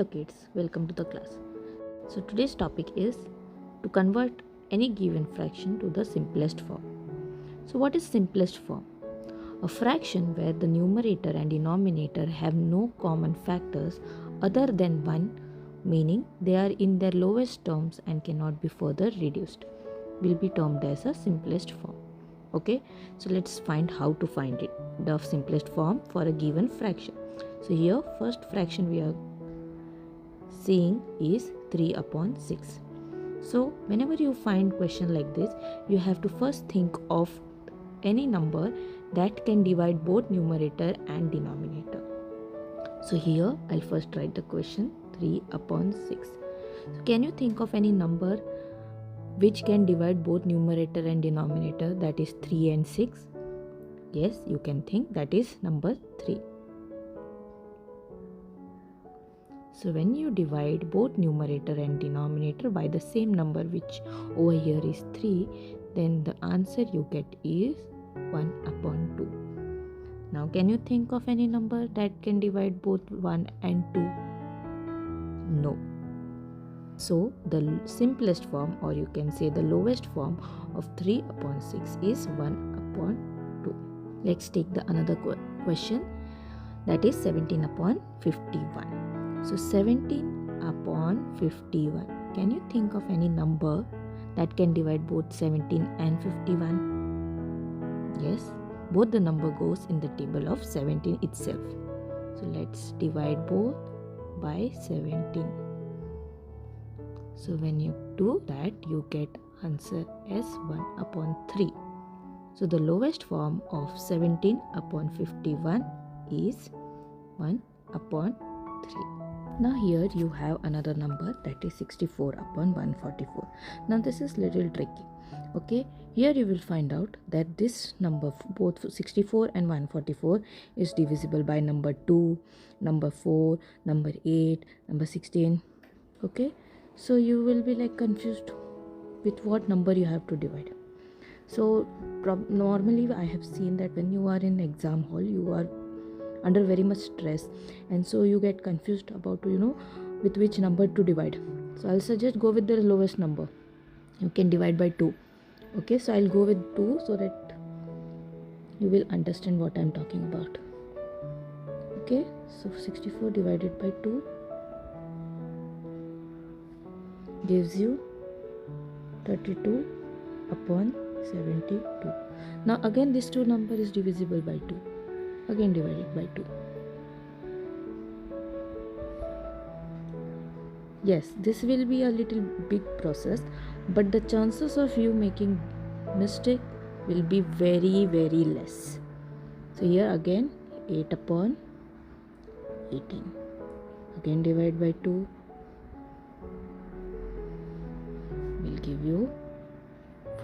Hello kids, welcome to the class. So today's topic is to convert any given fraction to the simplest form. So what is simplest form? A fraction where the numerator and denominator have no common factors other than 1, meaning they are in their lowest terms and cannot be further reduced, will be termed as a simplest form. Okay, so let's find how to find it, the simplest form for a given fraction. So here first fraction we are seeing is 3 upon 6. So whenever you find question like this, you have to first think of any number that can divide both numerator and denominator. So here I'll first write the question 3 upon 6. So can you think of any number which can divide both numerator and denominator, that is 3 and 6? Yes, you can think, that is number 3. So when you divide both numerator and denominator by the same number, which over here is 3, then the answer you get is 1 upon 2. Now can you think of any number that can divide both 1 and 2? No. So the simplest form, or you can say the lowest form of 3 upon 6 is 1 upon 2. Let's take the another question, that is 17 upon 51. So 17 upon 51. Can you think of any number that can divide both 17 and 51? Yes, both the number goes in the table of 17 itself. So let's divide both by 17. So when you do that, you get answer as 1 upon 3. So the lowest form of 17 upon 51 is 1 upon 3. Now here you have another number, that is 64 upon 144. Now this is little tricky. Okay, here you will find out that this number, both 64 and 144, is divisible by number 2, number 4, number 8, number 16. Okay, so you will be like confused with what number you have to divide. So normally I have seen that when you are in exam hall, you are under very much stress, and so you get confused about with which number to divide. So I'll suggest go with the lowest number. You can divide by 2. Okay, so I'll go with 2 so that you will understand what I'm talking about. Okay, so 64 divided by 2 gives you 32 upon 72. Now again this 2 number is divisible by 2. Again divided by 2. Yes, this will be a little big process, but the chances of you making mistake will be very, very less. So here again 8 upon 18. Again divide by 2 will give you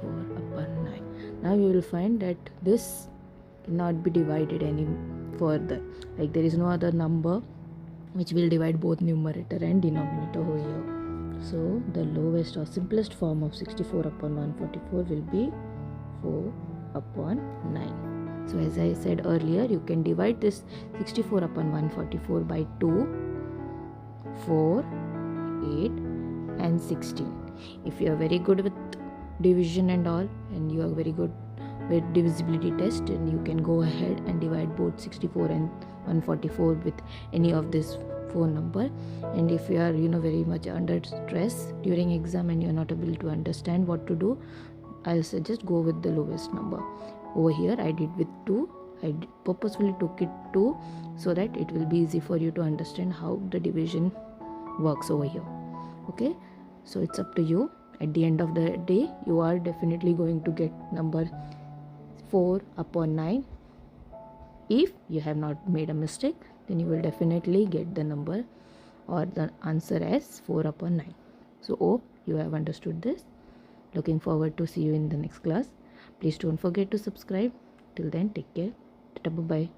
4 upon 9. Now you will find that this cannot be divided any further, like there is no other number which will divide both numerator and denominator over here. So the lowest or simplest form of 64 upon 144 will be 4 upon 9. So as I said earlier, you can divide this 64 upon 144 by 2, 4, 8 and 16. If you are very good with division and all, and you are very good with divisibility test, and you can go ahead and divide both 64 and 144 with any of this 4 number. And if you are very much under stress during exam and you are not able to understand what to do, I suggest go with the lowest number. Over here I did with 2. I purposefully took it 2 so that it will be easy for you to understand how the division works over here. Okay, so it's up to you. At the end of the day, you are definitely going to get number 4 upon 9. If you have not made a mistake, then you will definitely get the number or the answer as 4 upon 9. So hope you have understood this. Looking forward to see you in the next class. Please don't forget to subscribe. Till then, take care. Bye bye.